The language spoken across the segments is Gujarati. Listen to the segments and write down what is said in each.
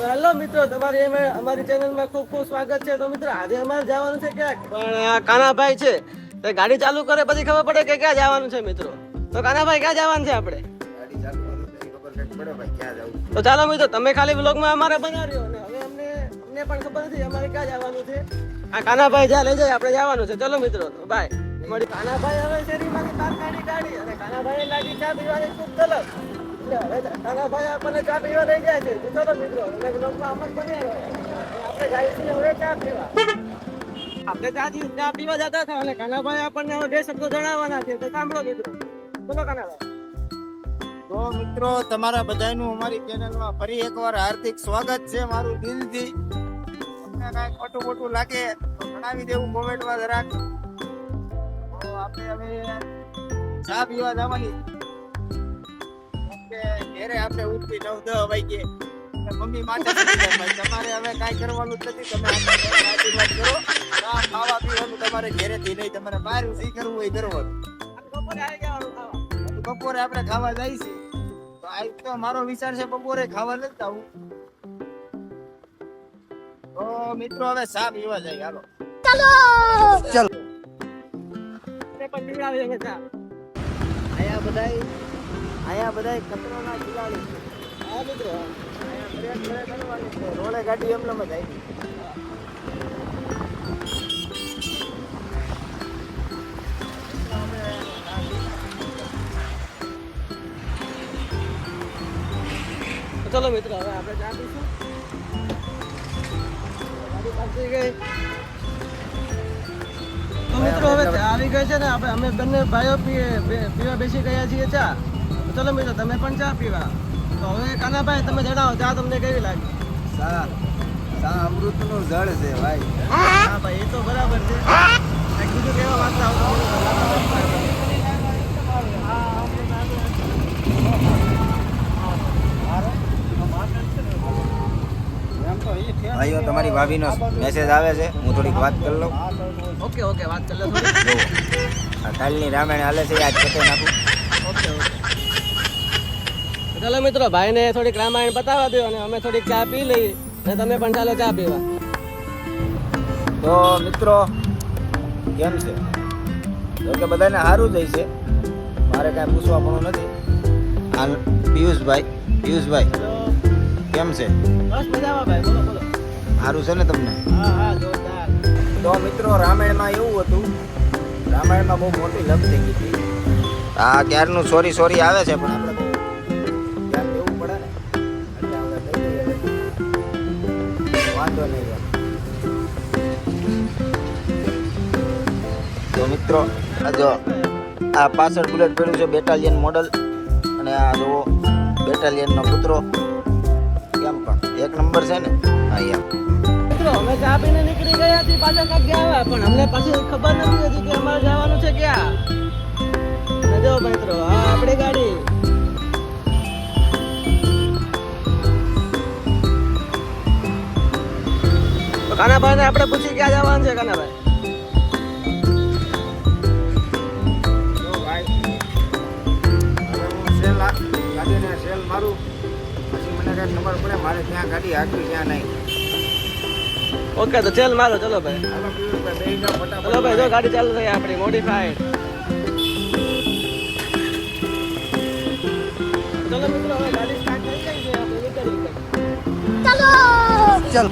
હેલો મિત્રો, તમારી અમારી ચેનલમાં ખૂબ ખૂબ સ્વાગત છે. તો મિત્રો આજે અમારે જવાનું છે ક્યાંક, પણ આ કાનાભાઈ છે તે ગાડી ચાલુ કરે પછી ખબર પડે કે ક્યાં જવાનું છે મિત્રો. તો કાનાભાઈ ક્યાં જવાનું છે આપણે? તો ચાલો મિત્રો, તમે ખાલી વ્લોગમાં અમારે બનાવ્યો અને હવે અમને પણ ખબર નથી અમારે ક્યાં જવાનું છે. આ કાનાભાઈ જ્યાં લઈ જાય આપણે જવાનું છે. ચલો મિત્રો, બાય. મળી કાનાભાઈ હવે શેરીમાંથી કાર કાઢી અને કાનાભાઈ લાગી ચા પીવાની ખૂબ તલબ. હવે કાનાભાઈ આપણને ચા પીવા લઈ જાય છે. ચલો મિત્રો, અમે વ્લોગમાં અમલ બની આપણે જઈએ છીએ હવે ચા પીવા. આપણે ચા પીવા જતા હતા અને કાનાભાઈ આપણને હવે 2 શબ્દો જણાવવાના છે. તો સાંભળો મિત્રો. બોલો કાનાભાઈ. તો મિત્રો, તમારા બધાનું અમારી ચેનલમાં ફરી એકવાર હાર્દિક સ્વાગત છે. મારું દિલથી તમને કાંઈ ખોટું લાગે તો જણાવી દેવું કોમેન્ટમાં જરાક. તો આપણે હવે ચા પીવા જવાની ઘેરે આપણે ઉઠી 9-10 વાગ્યે મમ્મી માટે તમારે હવે કાંઈ કરવાનું જ નથી. તમે આશીર્વાદ કરો. ચા ખાવા પીવાનું તમારે ઘેરેથી નહીં, તમારે બહાર જે કરવું હોય કરવાનું. બપોરે આપણે ખાવા જાય છે. તો આજ તો મારો વિચાર છે બપોરે ખાવા નથી આવું. તો મિત્રો હવે ચા પીવા જાય. હાલો ચાલો. આયા બધાય કચરોના ખિલાડી છે. હા મિત્રો, આયા કરવાની છે. રોડે ગાડી એમને જ આવી. ચલો મિત્રો, હવે આપણે ચા પીશું. ગાડી પાછી ગઈ. તો મિત્રો, હવે ચા આવી ગઈ છે ને, અમે બંને ભાઈઓ પીવા બેસી ગયા છીએ ચા. તો ચલો મિત્રો, તમે પણ ચા પીવા. તો હવે કાનાભાઈ તમે જણાવો, ચા તમને કેવી લાગી? ચા અમૃતનું જળ છે ભાઈ. હા ભાઈ, એ તો બરાબર છે. બીજું કેવા વાંચતા ભાઈઓ, તમારી ભાભીનો મેસેજ આવે છે, હું થોડીક વાત કરી લઉં. ઓકે વાત કરી લો. આ કાલની રામાયણ હાલે છે, આજ પતે નાખું. ઓકે ચાલો મિત્રો, ભાઈને થોડીક રામાયણ બતાવવા દો અને અમે થોડીક ચા પી લઈએ અને તમે પણ ચાલો ચા પીવા. તો મિત્રો, કેમ છે? જો કે બધાને સારું જ છે, મારે કાંઈ પૂછવા પણ નથી. આ પિયુષભાઈ કેમ છે? બસ મજામાં ભાઈ, બોલો. સારું છે ને તમને? હા જોરદાર. તો મિત્રો, રામાયણમાં એવું હતું, રામાયણમાં બહુ મોટી લપ થઈ ગઈ હતી. આ ક્યારનું સોરી આવે છે, પણ આપણે બહુ ધ્યાન દેવું પડે ને, એટલે આપણે થઈ ગઈ વાંધો નહીં. તો મિત્રો, આ જો આ પાછળ બુલેટ પડ્યું છે, બેટાલિયન મોડલ, અને આ જો બેટાલિયનનો કૂતરો. કેમ પણ એક નંબર છે ને? હા યાર મિત્રો, અમે ચા પીને નીકળી ગયા હતી પાછા કાંક ગયા, પણ અમને પાછી ખબર નથી હતી કે અમારે જવાનું છે ક્યાં. જો મિત્રો, આ આપણી ગાડી. તો કાનાભાઈ ને આપણે પૂછી ક્યાં જવાનું છે? કાનાભાઈ, ગાડીને સેલ મારું, પછી મને કાંઈ ખબર પડે મારે ક્યાં ગાડી હાકવી ક્યાં નહીં. ઓકે તો ચલ મારો. ચલો ભાઈ, હાલો પિયુષભાઈ, બેસી જાઓ ફટાફટ. ચલો ભાઈ, જો ગાડી ચાલુ થઈ આપણી મોડિફાઈડ. ચલો મિત્રો, હવે ગાડી સ્ટાર્ટ થઈ ગઈ છે, આપણે નીકળી ગઈ. ચાલ.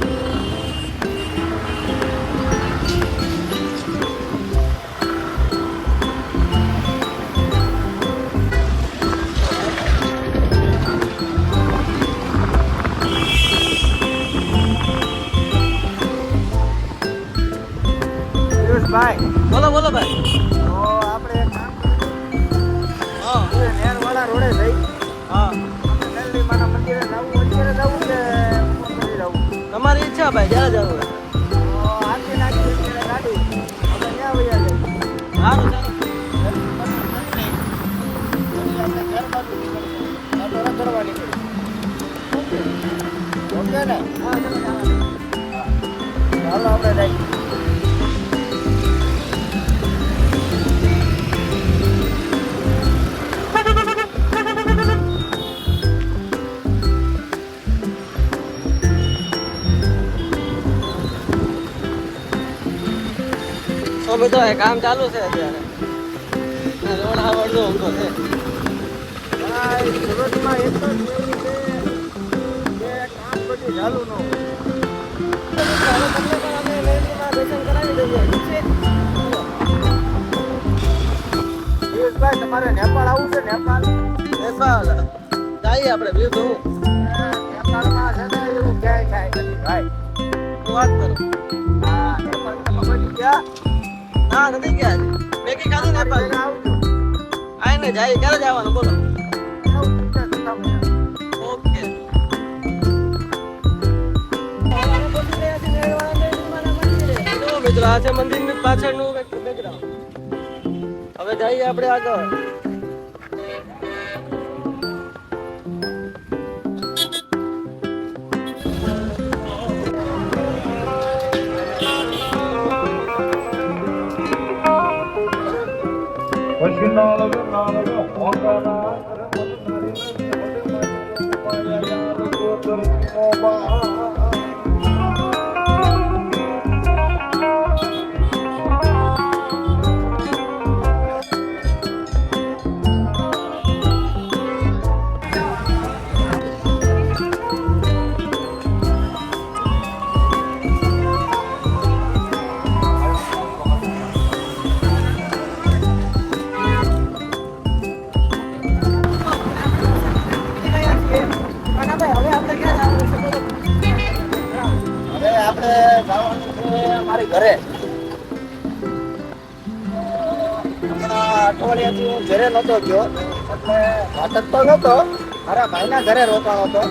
ભાઈ બોલો ભાઈ. તો આપણે એક કામ કરીએ, નેરવાળા રોડે જઈ. હા, દિલ્હી માના મંદિરે જવું, અત્યારે જવું કે કરી જવું? તમારી ઈચ્છા ભાઈ, જ્યાં જવું હોય. તો આથી નાખી અત્યારે ગાડી આપણે ક્યાં વયા જઈએ? સારું ચાલો. આપણે ઘર બાજુ નીકળીએ, રખડવા નીકળીએ. ઓકે ને? હા ચલો ચાલો આપણે જઈએ. મિત્રો એ કામ ચાલુ છે અત્યારે રોડ આવડતો ઊંધો છે ભાઈ સુરતમાં એક જ એવું છે કે કામ બધું ચાલુ ન હોય. હવે તમને પણ અમે મેલડીમાં દર્શન કરાવી દઈએ ઠીક છે પિયુષભાઈ તમારે નેપાળ આવવું છે? નેપાળ જઈએ આપણે બીજું તો હું નેપાળમાં છે ને એવું ક્યાંય થાય નથી ભાઈ. વાત કરું હા નેપાળ તમે બધી ગયા? ના નથી ગયા મેગી ખાધી ને પહેલા આવજો. આઈને જાય ક્યારે જવાનું બોલો આવું છે, છઠ્ઠા મહિના. ઓકે મિત્રો આ છે મંદિરની પાછળનું બેકગ્રાઉન્ડ હવે જઈએ આપણે આગળ પછી નાળગ નાળગ હોંકાના હવે આપણે જવાનું છે મારી ઘરે. હમણાં અઠવાડિયાથી હું ઘરે નહોતો ગયો એટલે વાત જ તો નહોતો. મારા ભાઈના ઘરે રોકાણો હતો.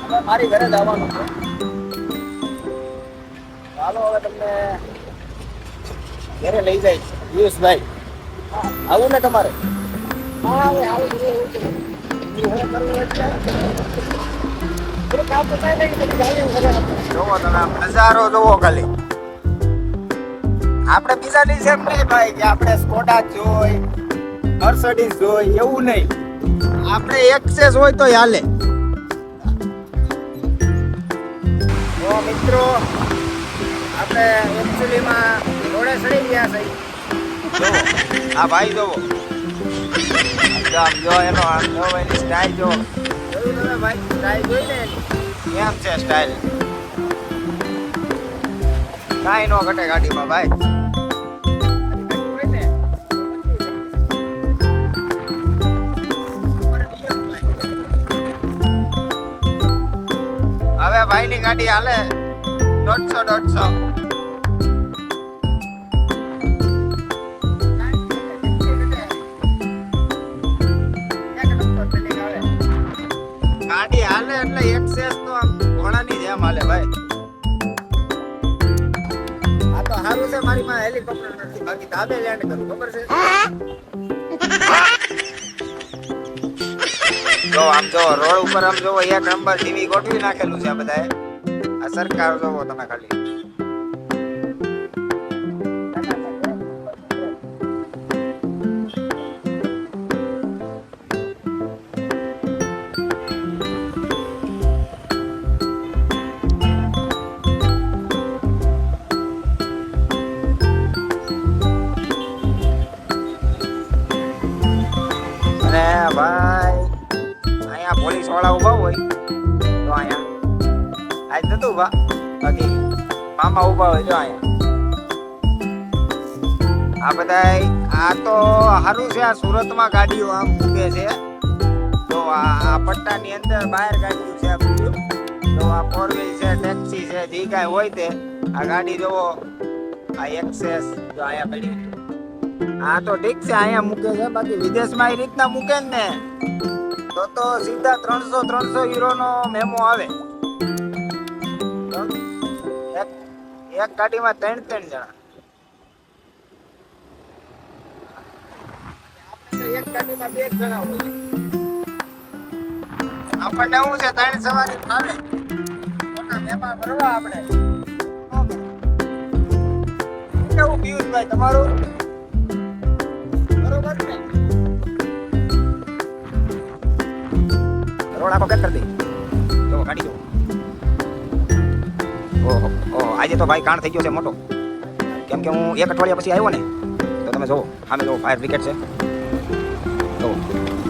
હવે મારી ઘરે જવાનું છે. ચાલો હવે તમને ઘરે લઈ જાય પિયુષભાઈ. આવું ને તમારે? હા હવે આવું જોઈએ એવું છે. હવે કરવું હોય જોવો તમે નજારો જોવો ખાલી. આપણે બીજા ની જેમ નહીં ભાઈ કે આપણે સ્કોડા જોઈ મર્સિડીઝ જોઈ એવું નહીં. આપણે એક્સેસ હોય તો હાલે. તો મિત્રો આપણે એકચ્યુઅલીમાં રોડે ચડી ગયા છે. જોવો આ ભાઈ જોવો આમ જો એનો આમ જો એની સ્ટાઇલ જો જોયું તમે ભાઈ સ્ટાઇલ જોઈ ને કેમ છે સ્ટાઇલ કાંઈ નો ઘટે ગાડીમાં ભાઈ. હવે ભાઈની ગાડી હાલે 150. ગાડી હાલે એટલે એક્સેસ તો આમ ઘોડાની જેમ હાલે ભાઈ. આ તો સારું છે મારી માં હેલિકોપ્ટર નથી બાકી ધાબે લેન્ડ કરું ખબર છે. જો આમ જો રોડ ઉપર આમ જો એક નંબર ટીવી ગોઠવી નાખેલું છે આ બધાએ. આ સરકાર જોવો તમે ખાલી. અને ભાઈ અહીંયા પોલીસ વાળા ઉભા હોય તો અહીંયા આજ નતું ઉભા બાકી મામા ઉભા હોય જો અહીંયા. આ બધા આ તો સારું છે. આ સુરતમાં ગાડીઓ આમ મૂકે છે તો આ પટ્ટાની અંદર બહાર ગાડીઓ છે આ બધું. તો આ ફોર વ્હીલ છે ટેક્સી છે જે કાંઈ હોય તે આ ગાડી જોવો આ એક્સેસ જો અહીંયા પડી. હા તો ઠીક છે અહીંયા મૂકે છે બાકી વિદેશમાં એ રીતના મૂકે ને તો સીધા 300 યુરો નો મેમો આવે. એક ગાડીમાં 3 જણા. એક ગાડીમાં 2 જણા હોય. આપણને એવું છે 3 સવારી ફાવે. મોટા મેમા ભરવા આપણે કેવું પિયુષભાઈ તમારું બરોબર ને? રોડ આખો પેક કરી દે. જો ગાડી જો. ઓહો ઓહો આજે તો ભાઈ કાણ થઈ ગયો છે મોટો. કેમ કે હું એક અઠવાડિયા પછી આવ્યો ને તો તમે જુઓ સામે જુઓ ફાયર બ્રિગેડ છે તો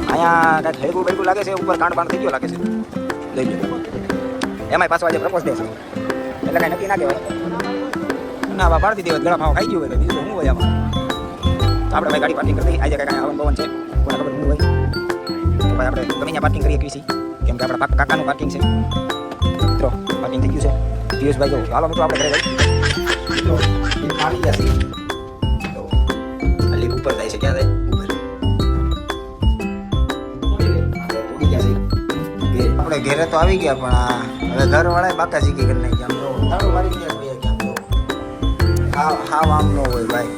અહીંયા કાંઈક હળગું બળગું લાગે છે ઉપર કાંડ બાંડ થઈ ગયો લાગે છે લઈ લો એમાંય પાછો આજે પ્રપોઝ ડે છે એટલે કાંઈ નક્કી ના કહેવાય ના બા પાડતી દેવા ગળા ભાવ ખાઈ ગયું હોય બીજું તો શું હોય આમાં તો આપણે ભાઈ ગાડી પાર્કિંગ કરી દઈએ આજે કાંઈ હવન પવન છે કોને ખબર શું હોય તો ભાઈ આપણે ગમે ત્યાં પાર્કિંગ કરીએ કીસી કેમ કે આપણા કાકાનું પાર્કિંગ છે મિત્રો પાર્કિંગ થઈ ગયું છે પિયુષભાઈ જો હાલો મિત્રો આપણે ઘરે જઈએ મિત્રો એ આવી ગયા છે તો અલી ઉપર જાય છે ક્યાં જાય ઉપર આપણે ઘરે તો આવી ગયા પણ હવે ઘર વાળા બાકા શીખી કરી નાખી આમ તો તાળું મારી ગયા ભાઈ કેમ તો હાવ આમ ન હોય ભાઈ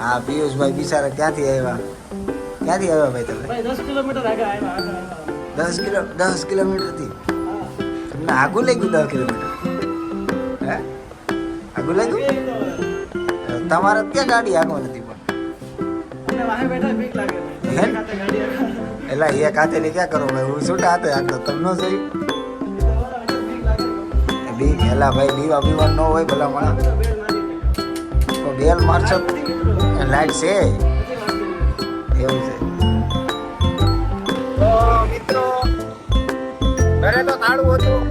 હા પિયુષભાઈ બિચારા ક્યાંથી આવ્યા ભાઈ તમે ભાઈ 10 કિલોમીટર આગળ આવ્યા 10 કિલોમીટરથી તમને આગું લાગ્યું 10 કિલોમીટર હે આગું લાગ્યું તમારે ક્યાં ગાડી આગળ નથી પણ અને વાહે બેઠા બીક લાગે હે? ખાતે ગાડી આગળ એટલે એક હાથે ને ક્યાં કરો ભાઈ હું છૂટા હાથે આગળ તમને જોઈ બીક લાગે બી એલા ભાઈ બીવા ન હોય ભલા મને તો બેલ મારી તો બેલ મારશો લાઈટ છે એવું છે તો મિત્રો ઘરે તો તાળું હતું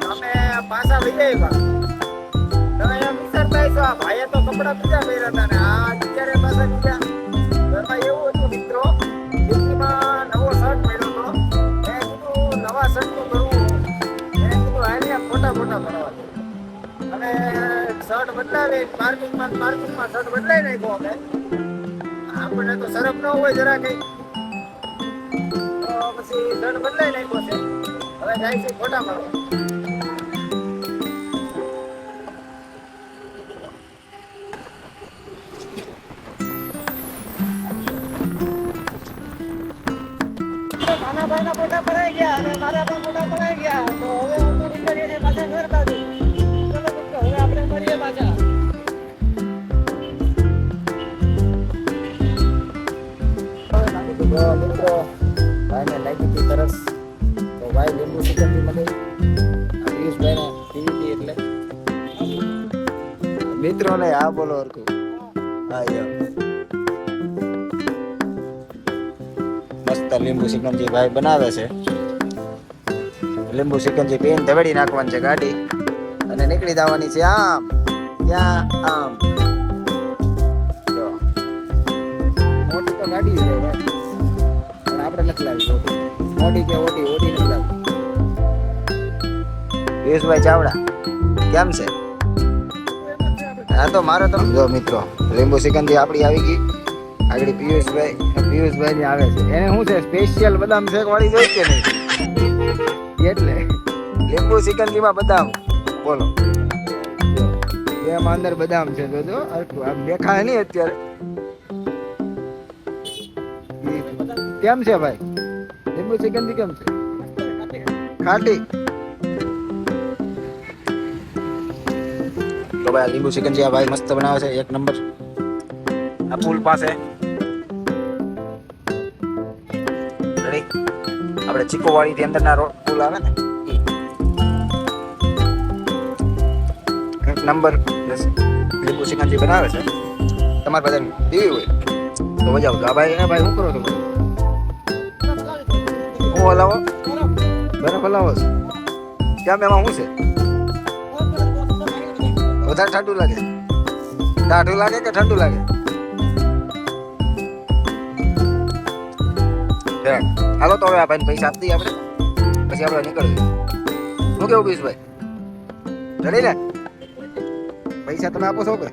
અમે પાછા લઈ આવ્યા તમે એમ વિચારતા હશો આ ભાઈએ તો કપડા બીજા પહેર્યા હતા ને આ અત્યારે પાછા બીજા ઘરમાં એવું હતું મિત્રો જિંદગીમાં નવો શર્ટ પહેર્યો હતો મેં કીધું નવા શર્ટનું કરવું મેં કીધું હાલ્યા ફોટા ભરવા અને શર્ટ બદલાવી પાર્કિંગમાં શર્ટ બદલાઈ નાખ્યો અમે આપણને તો શરમ ન હોય જરા કઈ તો પછી શર્ટ બદલાઈ નાખ્યો છે હવે જાય છે ફોટા પાડવા નાનાભાઈના ફોટા પડાઈ ગયા અને મારા પણ ફોટા પડાઈ ગયા તો હવે અમે નીકળીએ છીએ પાછા ઘર બાજુ ચલો મિત્રો હવે આપણે મળીએ પાછા તો મિત્રો ભાઈને લાગી હતી તરસ તો ભાઈ લીંબુ સિકંજી મને પિયુષભાઈને પીવી એટલે મિત્રો ને આ બોલો હરકું હા યો મસ્ત લીંબુ સિકંજી ભાઈ બનાવે છે લીંબુ સિકંજી પીને ધબેડી નાખવાની છે ગાડી અને નીકળી જવાની છે આમ ત્યાં આમ જો મોટી તો ગાડી છે ભાઈ પણ આપણે નથી લાવી મોટી કે ઓટી નથી લાવી પિયુષભાઈ ચાવડા કેમ છે હા તો મારે તો જો મિત્રો લીંબુ સિકંજી આપણી આવી ગઈ આગળ પિયુષભાઈ ની આવે છે એને શું છે સ્પેશિયલ બદામ શેક વાળી જોઈ કે નહીં એટલે લીંબુ સિકંજીમાં બદામ બોલો એમાં અંદર બદામ છે જોજો આમ દેખાય નહીં અત્યારે કેમ છે ભાઈ લીંબુ સિકંજી કેમ છે ખાટી તો ભાઈ આ લીંબુ સિકંજી આ ભાઈ મસ્ત બનાવે છે એક નંબર આ પુલ પાસે રેડી આપણે ચીકો વાળી થી અંદરના રોડ પુલ આવે ને એક નંબર લીંબુ સિકંજી બનાવે છે તમારે બધાને પીવી હોય તો મજા આવશે આ ભાઈ શું કરો છો હું હલાવો બરફ હલાવો છો કેમ એમાં શું છે વધારે ઠંડુ લાગે ટાઢું લાગે કે ઠંડુ લાગે હાલો તો હવે આ ભાઈને પૈસા આપી દઈએ આપણે પછી આપણે નીકળીએ શું કેવું પિયુષભાઈ રેડી ને પૈસા તમે આપો છો કે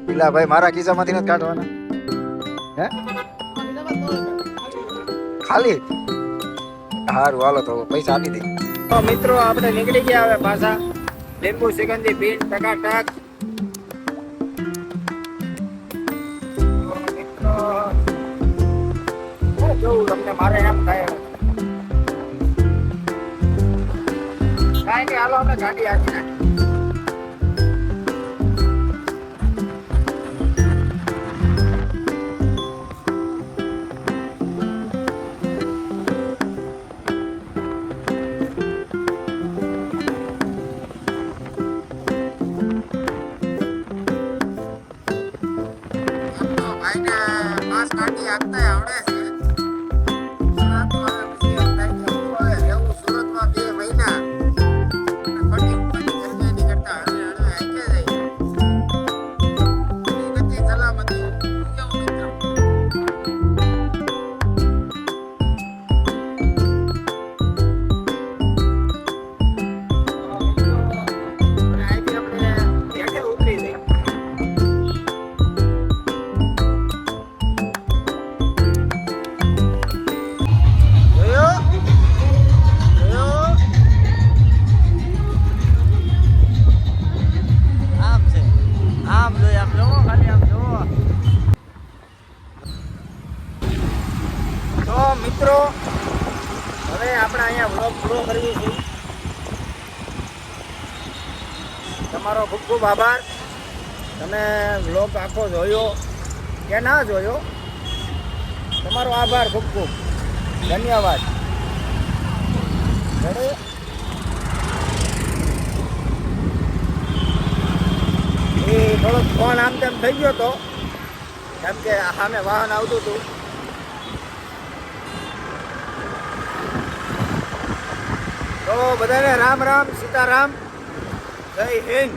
પેલા ભાઈ મારા ખિસ્સામાંથી નથી કાઢવાના હે ખાલી સારું હાલો તો પૈસા આપી દઈએ તો મિત્રો આપણે નીકળી ગયા હવે પાછા લીંબુ સિકંજી પીન ટકાટક મિત્રો શું જોવું તમને મારે એમ થાય કાંઈ નહીં હાલો અમે ગાડી આપી નાખી વ્લોગ પૂરો કરવી છું. તમારો ખૂબ ખૂબ આભાર. તમે વ્લોગ આખો જોયો કે ના જોયો, તમારો આભાર ખૂબ ખૂબ ધન્યવાદ. રેડી? એ થોડોક ફોન આમ તેમ થઈ ગયો હતો, કેમ કે સામે વાહન આવતું હતું. તો બધાને રામ રામ, સીતારામ, જય હિન્દ.